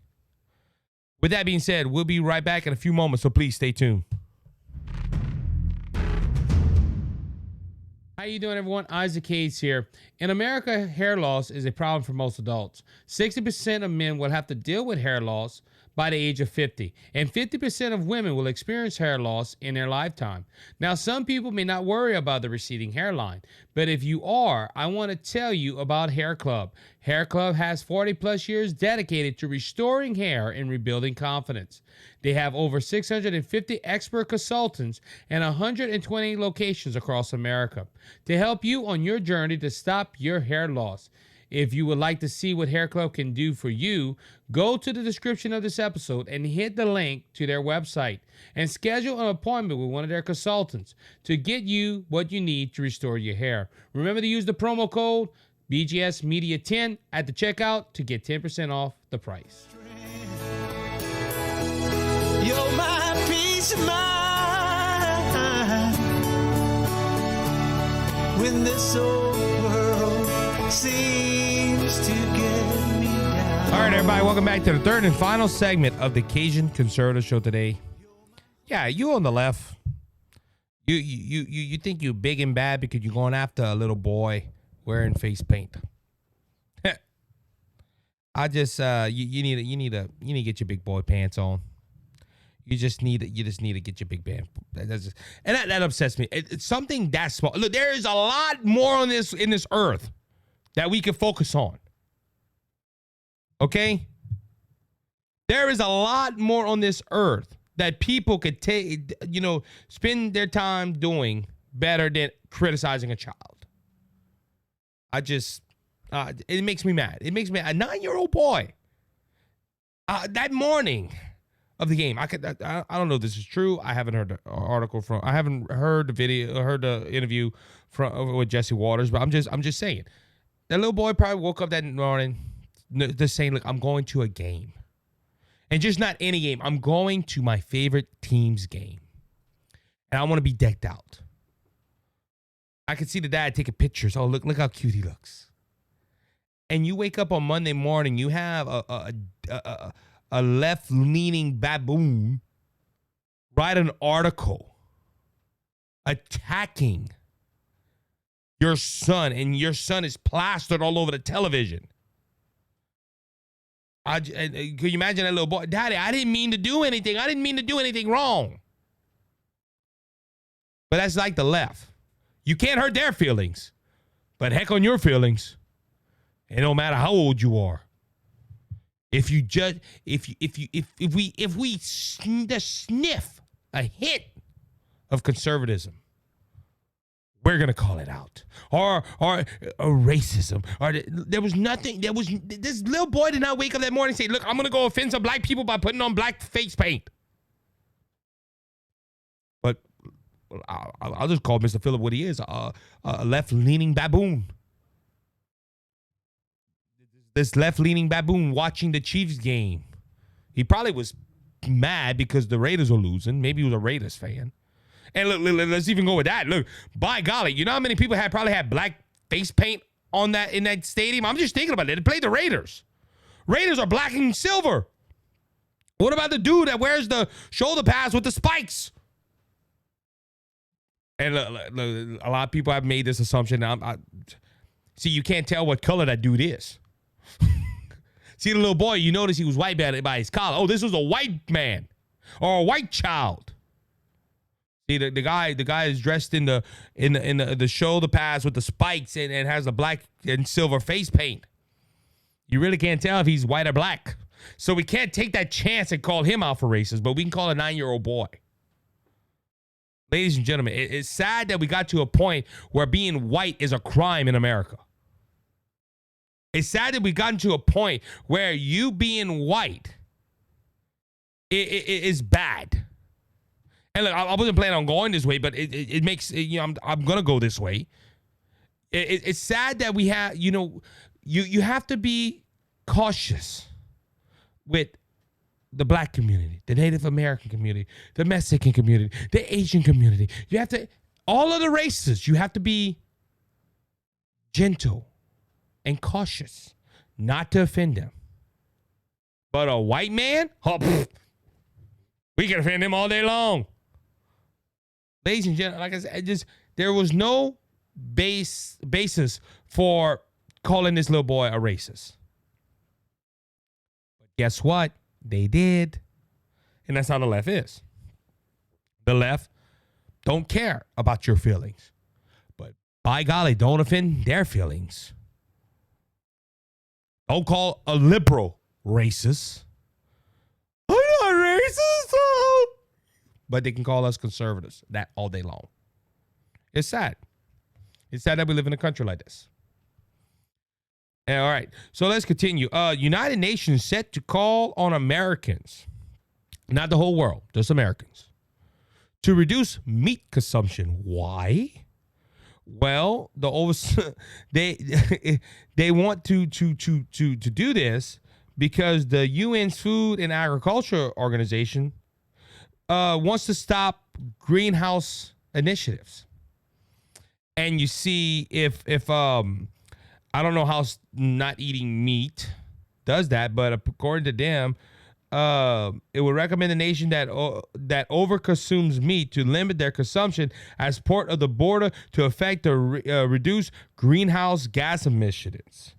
With that being said, we'll be right back in a few moments, so please stay tuned. How you doing, everyone? Isaac Hayes here. In America, hair loss is a problem for most adults. 60% of men will have to deal with hair loss by the age of 50, and 50% of women will experience hair loss in their lifetime. Now, some people may not worry about the receding hairline, but if you are, I want to tell you about HairClub. HairClub has 40 plus years dedicated to restoring hair and rebuilding confidence. They have over 650 expert consultants and 120 locations across America to help you on your journey to stop your hair loss. If you would like to see what HairClub can do for you, go to the description of this episode and hit the link to their website and schedule an appointment with one of their consultants to get you what you need to restore your hair. Remember to use the promo code BGSmedia10 at the checkout to get 10% off the price. You're my peace of mind. when this old world seems to get me down. All right, everybody, welcome back to the third and final segment of the Cajun Conservative Show today. Yeah, you on the left. You think you're big and bad because you're going after a little boy wearing face paint. I just you need to get your big boy pants on. You just need to get your big band. That upsets me. It's something that small. Look, there is a lot more in this earth that we can focus on. Okay? There is a lot more on this earth that people could take, spend their time doing better than criticizing a child. It makes me mad. It makes me a 9-year-old boy. That morning of the game, I don't know if this is true. I haven't heard the article from. I haven't heard the video, heard the interview with Jesse Waters. But I'm just saying, that little boy probably woke up that morning just saying, "Look, I'm going to a game, and just not any game. I'm going to my favorite team's game, and I want to be decked out." I could see the dad taking pictures. Oh, look how cute he looks. And you wake up on Monday morning, you have a left-leaning baboon write an article attacking your son, and your son is plastered all over the television. Could you imagine that little boy? Daddy, I didn't mean to do anything. I didn't mean to do anything wrong. But that's like the left. You can't hurt their feelings, but heck on your feelings. It don't matter how old you are. If we sniff a hint of conservatism, we're gonna call it out. Or racism. Or there was nothing. This little boy did not wake up that morning and say, "Look, I'm gonna go offend some black people by putting on black face paint." But I'll just call Mr. Phillip what he is, a left-leaning baboon. This left-leaning baboon watching the Chiefs game. He probably was mad because the Raiders were losing. Maybe he was a Raiders fan. And look, let's even go with that. Look, by golly, you know how many people probably had black face paint in that stadium? I'm just thinking about it. They played the Raiders. Raiders are black and silver. What about the dude that wears the shoulder pads with the spikes? And look, a lot of people have made this assumption. See, you can't tell what color that dude is. See the little boy, you notice he was white by his collar. Oh, this was a white man or a white child. See the guy is dressed in the shoulder pads with the spikes and has a black and silver face paint. You really can't tell if he's white or black. So we can't take that chance and call him out for racist, but we can call a 9-year-old boy. Ladies and gentlemen, it's sad that we got to a point where being white is a crime in America. It's sad that we gotten to a point where you being white is bad. And look, I wasn't planning on going this way, but it makes, I'm going to go this way. It's sad that we have, you have to be cautious with the black community, the Native American community, the Mexican community, the Asian community. You have to, all of the races, you have to be gentle and cautious not to offend them. But a white man, we can offend him all day long. Ladies and gentlemen, like I said, there was no basis for calling this little boy a racist. But guess what? They did. And that's how the left is. The left don't care about your feelings. But by golly, don't offend their feelings. Don't call a liberal racist. I'm not racist. But they can call us conservatives that all day long. It's sad. It's sad that we live in a country like this. All right, so let's continue. United Nations set to call on Americans, not the whole world, just Americans, to reduce meat consumption. Why? Well, they want to do this because the UN's Food and Agriculture Organization wants to stop greenhouse initiatives. and you see if I don't know how not eating meat does that, but according to them, it would recommend the nation that overconsumes meat to limit their consumption as part of the border to affect the reduce greenhouse gas emissions.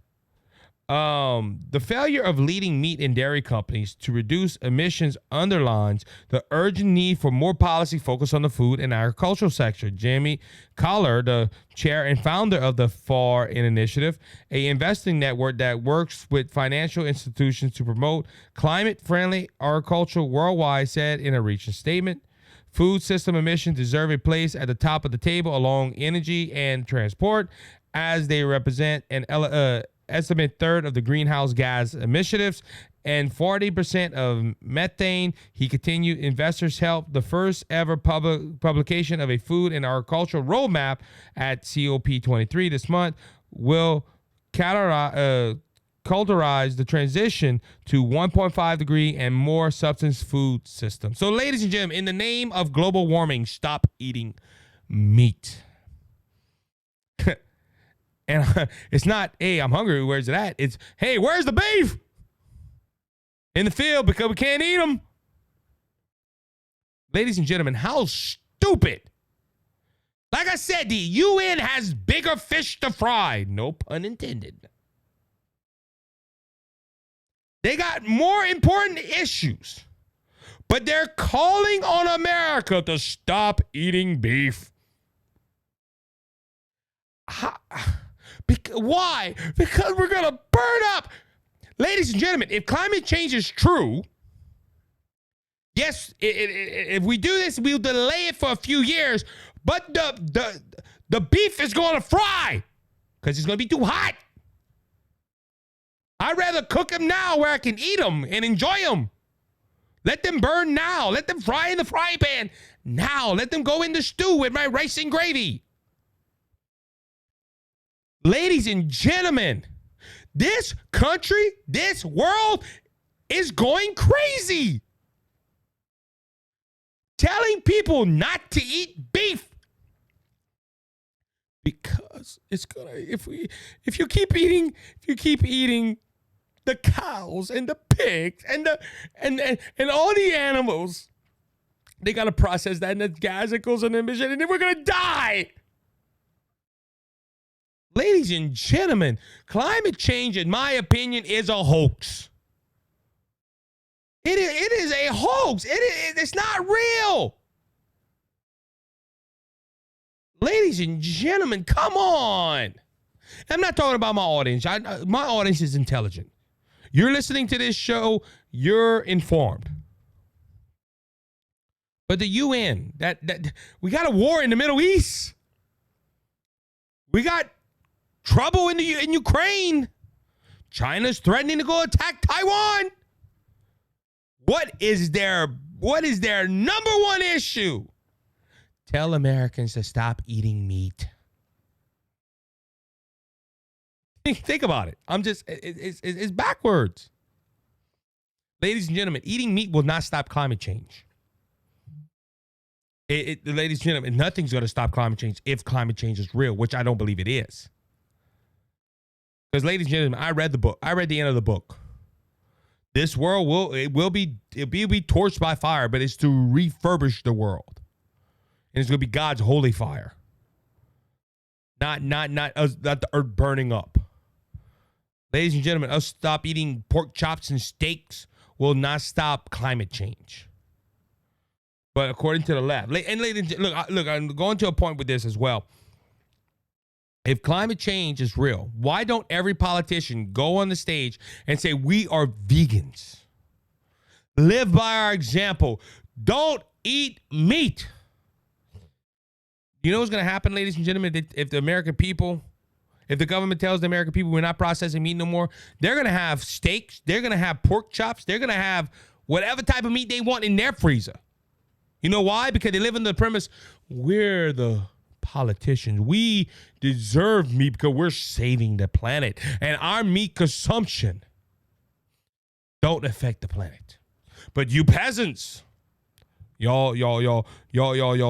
The failure of leading meat and dairy companies to reduce emissions underlines the urgent need for more policy focus on the food and agricultural sector. Jamie Collar, the chair and founder of the FAR Initiative, a investing network that works with financial institutions to promote climate-friendly agriculture worldwide, said in a recent statement, food system emissions deserve a place at the top of the table along energy and transport, as they represent an estimate third of the greenhouse gas emissions and 40% of methane. He continued, investors helped the first ever publication of a food and agricultural roadmap at COP23 this month will culturalize the transition to 1.5 degree and more substance food system. So ladies and gentlemen, in the name of global warming, stop eating meat. And it's not, hey, I'm hungry, where's it at? It's, hey, where's the beef? In the field, because we can't eat them. Ladies and gentlemen, how stupid. Like I said, the UN has bigger fish to fry. No pun intended. They got more important issues. But they're calling on America to stop eating beef. Why? Because we're going to burn up. Ladies and gentlemen, if climate change is true, yes, if we do this, we'll delay it for a few years, but the beef is going to fry because it's going to be too hot. I'd rather cook them now where I can eat them and enjoy them. Let them burn now. Let them fry in the frying pan now. Let them go in the stew with my rice and gravy. Ladies and gentlemen, this country, this world is going crazy. Telling people not to eat beef because it's gonna, if you keep eating the cows and the pigs and all the animals, they gotta process that and the gas that goes in the emission, and then we're gonna die. Ladies and gentlemen, climate change, in my opinion, is a hoax. It is a hoax. It's not real. Ladies and gentlemen, come on. I'm not talking about my audience. My audience is intelligent. You're listening to this show, you're informed. But the UN, that we got a war in the Middle East. We got trouble in Ukraine. China's threatening to go attack Taiwan. What is their number one issue? Tell Americans to stop eating meat. Think about it. It's backwards. Ladies and gentlemen, eating meat will not stop climate change. Ladies and gentlemen, nothing's going to stop climate change if climate change is real, which I don't believe it is. Because, ladies and gentlemen, I read the book. I read the end of the book. This world will be torched by fire, but it's to refurbish the world, and it's going to be God's holy fire, not the earth burning up. Ladies and gentlemen, us stop eating pork chops and steaks will not stop climate change. But according to the left, and ladies, look, I'm going to a point with this as well. If climate change is real, why don't every politician go on the stage and say, we are vegans? Live by our example. Don't eat meat. You know what's going to happen, ladies and gentlemen, if the American people, if the government tells the American people we're not processing meat no more, they're going to have steaks, they're going to have pork chops, they're going to have whatever type of meat they want in their freezer. You know why? Because they live in the premise, we're the politicians. We deserve meat because we're saving the planet, and our meat consumption don't affect the planet. But you peasants, y'all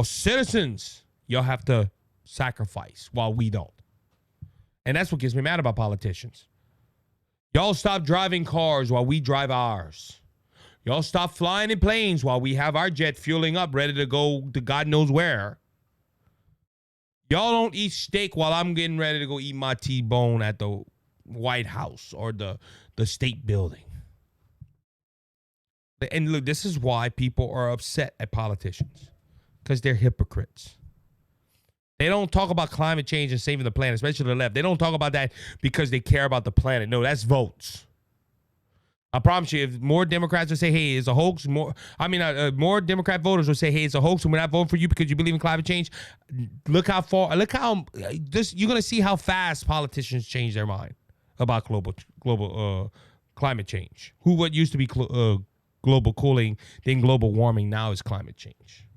citizens, y'all have to sacrifice while we don't. And that's what gets me mad about politicians. Y'all stop driving cars while we drive ours. Y'all stop flying in planes while we have our jet fueling up, ready to go to God knows where. Y'all don't eat steak while I'm getting ready to go eat my T-bone at the White House or the state building. And look, this is why people are upset at politicians. Because they're hypocrites. They don't talk about climate change and saving the planet, especially the left. They don't talk about that because they care about the planet. No, that's votes. I promise you, if more Democrats would say, hey, it's a hoax, more Democrat voters would say, hey, it's a hoax, and we're not voting for you because you believe in climate change. You're going to see how fast politicians change their mind about global climate change. What used to be global cooling, then global warming, now is climate change.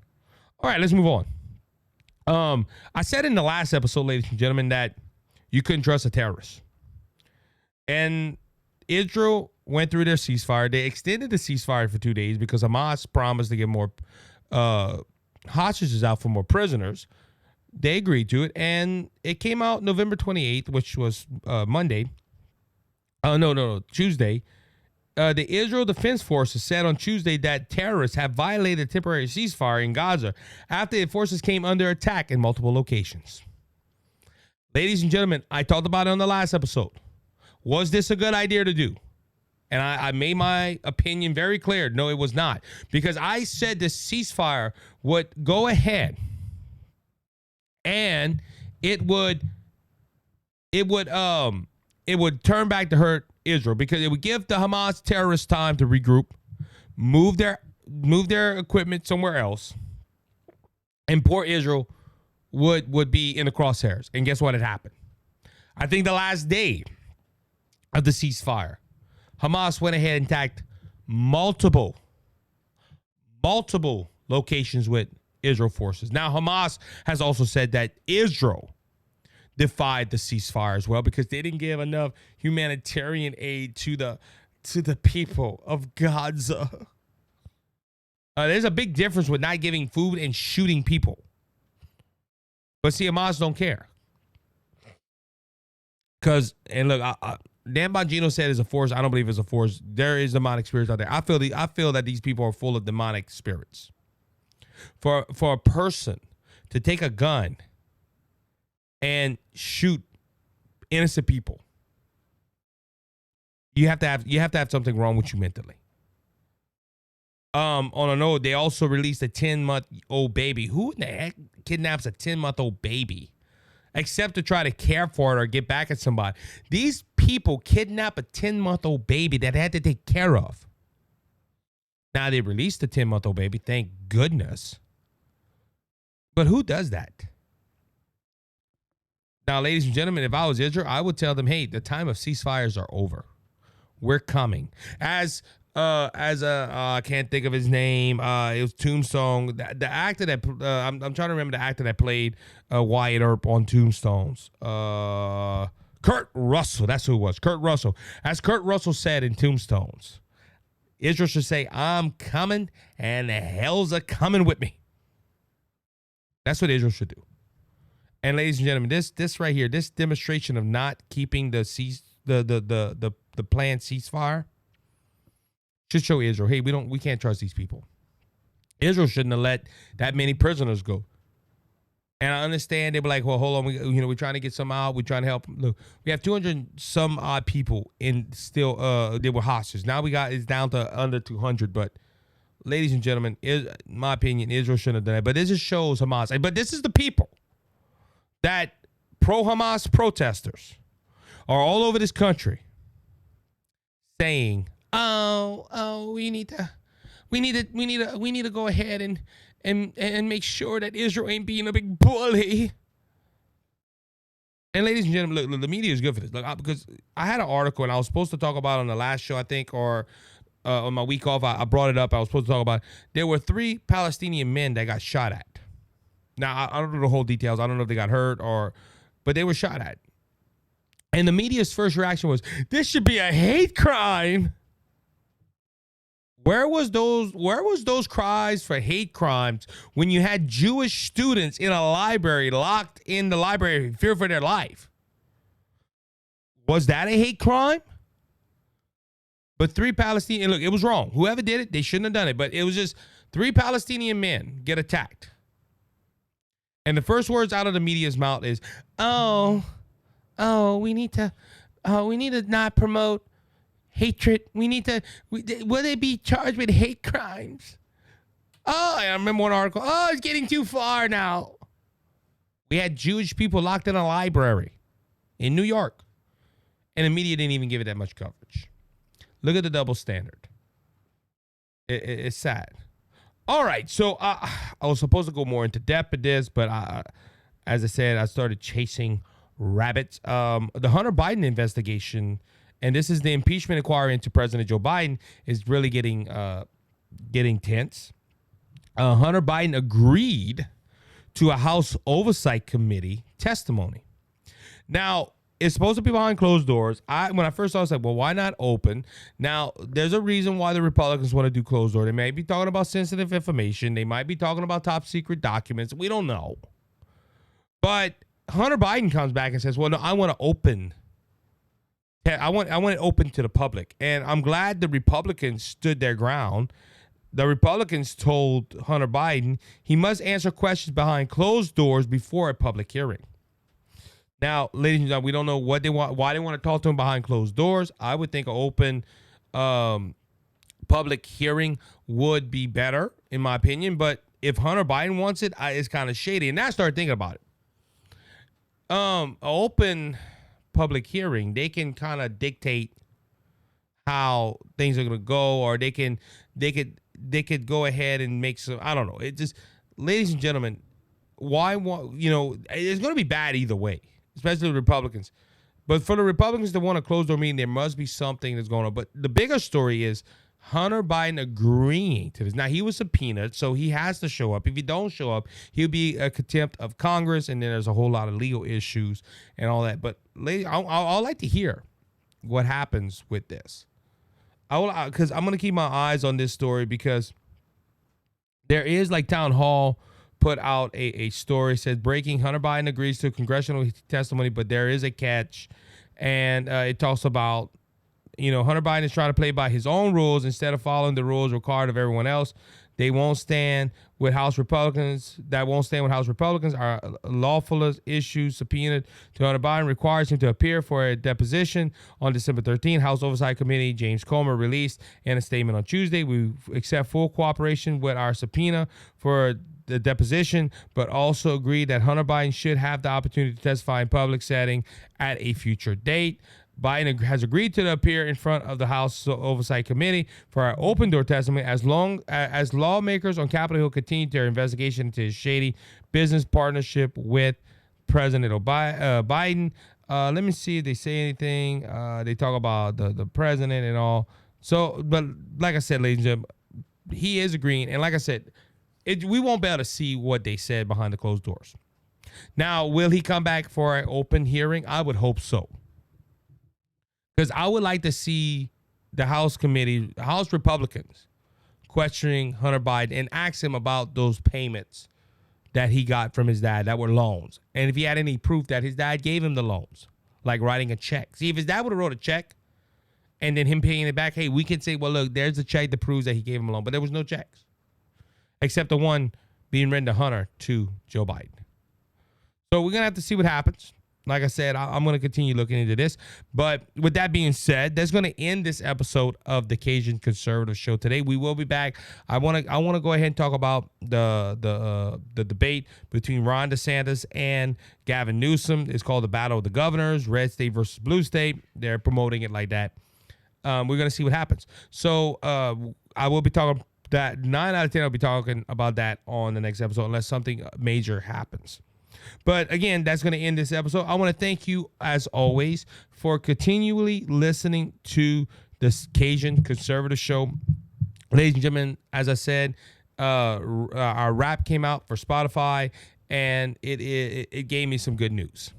All right, let's move on. I said in the last episode, ladies and gentlemen, that you couldn't trust a terrorist. And Israel went through their ceasefire. They extended the ceasefire for 2 days because Hamas promised to get more hostages out for more prisoners. They agreed to it, and it came out November 28th, which was Monday. Tuesday. The Israel Defense Forces said on Tuesday that terrorists have violated temporary ceasefire in Gaza after the forces came under attack in multiple locations. Ladies and gentlemen, I talked about it on the last episode. Was this a good idea to do? And I made my opinion very clear. No, it was not. Because I said the ceasefire would go ahead and it would turn back to hurt Israel because it would give the Hamas terrorists time to regroup, move their equipment somewhere else, and poor Israel would be in the crosshairs. And guess what had happened? I think the last day of the ceasefire, Hamas went ahead and attacked multiple locations with Israel forces. Now, Hamas has also said that Israel defied the ceasefire as well because they didn't give enough humanitarian aid to the people of Gaza. There's a big difference with not giving food and shooting people. But see, Hamas don't care. And look, Dan Bongino said it's a force. I don't believe it's a force. There is demonic spirits out there. I feel that these people are full of demonic spirits. For a person to take a gun and shoot innocent people, you have to have something wrong with you mentally. On a note, they also released a 10-month-old baby. Who in the heck kidnaps a 10-month-old baby? Except to try to care for it or get back at somebody. These people kidnap a 10-month-old baby that they had to take care of. Now, they released the 10-month-old baby, thank goodness. But who does that? Now, ladies and gentlemen, if I was Israel, I would tell them, hey, the time of ceasefires are over. We're coming. I can't think of his name. It was Tombstone. The actor that I'm trying to remember the actor that played Wyatt Earp on Tombstones. Kurt Russell. That's who it was. Kurt Russell. As Kurt Russell said in Tombstones, Israel should say, I'm coming, and the hell's a coming with me. That's what Israel should do. And ladies and gentlemen, this right here, this demonstration of not keeping the planned ceasefire should show Israel, hey, we can't trust these people. Israel shouldn't have let that many prisoners go. And I understand they were like, well, hold on, we're trying to get some out, we're trying to help. Look, we have 200 some odd people in still they were hostages. Now it's down to under 200. But ladies and gentlemen, in my opinion, Israel shouldn't have done that. But this just shows Hamas. But this is the people that pro-Hamas protesters are all over this country saying, we need to go ahead and make sure that Israel ain't being a big bully. And ladies and gentlemen, look, the media is good for this. Look, because I had an article and I was supposed to talk about it on the last show, I think, or on my week off, I brought it up. I was supposed to talk about it. There were 3 Palestinian men that got shot at. Now, I don't know the whole details. I don't know if they got hurt but they were shot at. And the media's first reaction was, this should be a hate crime. Where was those cries for hate crimes when you had Jewish students in a library, locked in the library in fear for their life? Was that a hate crime? But 3 Palestinian, look, it was wrong. Whoever did it, they shouldn't have done it. But it was just 3 Palestinian men get attacked. And the first words out of the media's mouth is, we need to not promote hatred. Will they be charged with hate crimes? Oh, I remember one article. Oh, it's getting too far now. We had Jewish people locked in a library in New York, and the media didn't even give it that much coverage. Look at the double standard. It's sad. All right, so I was supposed to go more into depth with this, but as I said, I started chasing rabbits. The Hunter Biden investigation, and this is the impeachment inquiry into President Joe Biden, is really getting tense. Hunter Biden agreed to a House Oversight Committee testimony. Now, it's supposed to be behind closed doors. When I first saw it, I was like, well, why not open? Now, there's a reason why the Republicans want to do closed door. They may be talking about sensitive information. They might be talking about top secret documents. We don't know. But Hunter Biden comes back and says, well, no, I want to open. I want it open to the public. And I'm glad the Republicans stood their ground. The Republicans told Hunter Biden he must answer questions behind closed doors before a public hearing. Now, ladies and gentlemen, we don't know what they want, why they want to talk to him behind closed doors. I would think an open public hearing would be better, in my opinion. But if Hunter Biden wants it, it's kind of shady. And I started thinking about it. An open public hearing, they can kind of dictate how things are going to go, or they could go ahead and make some, I don't know. It just, ladies and gentlemen, it's going to be bad either way, especially the Republicans. But for the Republicans to want to close their meeting, there must be something that's going on. But the bigger story is Hunter Biden agreeing to this. Now, he was subpoenaed, so he has to show up. If he don't show up, he'll be a contempt of Congress, and then there's a whole lot of legal issues and all that. But ladies, I'd like to hear what happens with this. Because I'm going to keep my eyes on this story, because there is, like, Town Hall put out a story, says breaking, Hunter Biden agrees to congressional testimony, but there is a catch. And it talks about, Hunter Biden is trying to play by his own rules instead of following the rules required of everyone else. They won't stand with House Republicans. That won't stand with House Republicans. Our lawful issues subpoenaed to Hunter Biden requires him to appear for a deposition on December 13th. House Oversight Committee James Comer released in a statement on Tuesday, we accept full cooperation with our subpoena for the deposition, but also agreed that Hunter Biden should have the opportunity to testify in public setting at a future date. Biden has agreed to appear in front of the House Oversight Committee for our open door testimony as long as lawmakers on Capitol Hill continue their investigation into his shady business partnership with President Biden. Let me see if they say anything. They talk about the president and all. So, but like I said, ladies and gentlemen, he is agreeing. And like I said, we won't be able to see what they said behind the closed doors. Now, will he come back for an open hearing? I would hope so. Because I would like to see the House Republicans questioning Hunter Biden and ask him about those payments that he got from his dad that were loans. And if he had any proof that his dad gave him the loans, like writing a check. See, if his dad would have wrote a check and then him paying it back, hey, we could say, well, look, there's a check that proves that he gave him a loan. But there was no checks, except the one being written to Hunter to Joe Biden. So we're going to have to see what happens. Like I said, I'm going to continue looking into this. But with that being said, that's going to end this episode of the Cajun Conservative Show today. We will be back. I want to go ahead and talk about the debate between Ron DeSantis and Gavin Newsom. It's called the Battle of the Governors, Red State versus Blue State. They're promoting it like that. We're going to see what happens. So I will be talking that 9 out of 10. I'll be talking about that on the next episode unless something major happens. But again, that's going to end this episode. I want to thank you, as always, for continually listening to this Cajun Conservative Show. Ladies and gentlemen, as I said, our rap came out for Spotify, and it gave me some good news.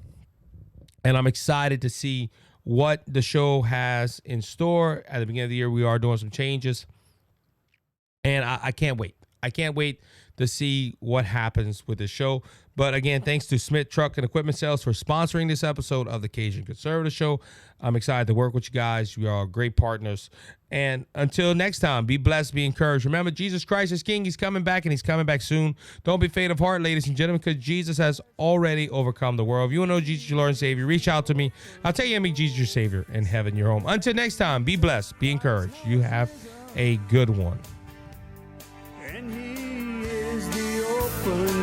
And I'm excited to see what the show has in store. At the beginning of the year, we are doing some changes. And I can't wait. I can't wait to see what happens with this show. But again, thanks to Smith Truck and Equipment Sales for sponsoring this episode of the Cajun Conservative Show. I'm excited to work with you guys. You are great partners. And until next time, be blessed, be encouraged. Remember, Jesus Christ is King. He's coming back, and he's coming back soon. Don't be faint of heart, ladies and gentlemen, because Jesus has already overcome the world. If you want to know Jesus, your Lord and Savior, reach out to me. I'll tell you how to make Jesus your Savior and heaven your home. Until next time, be blessed, be encouraged. You have a good one. And he is the open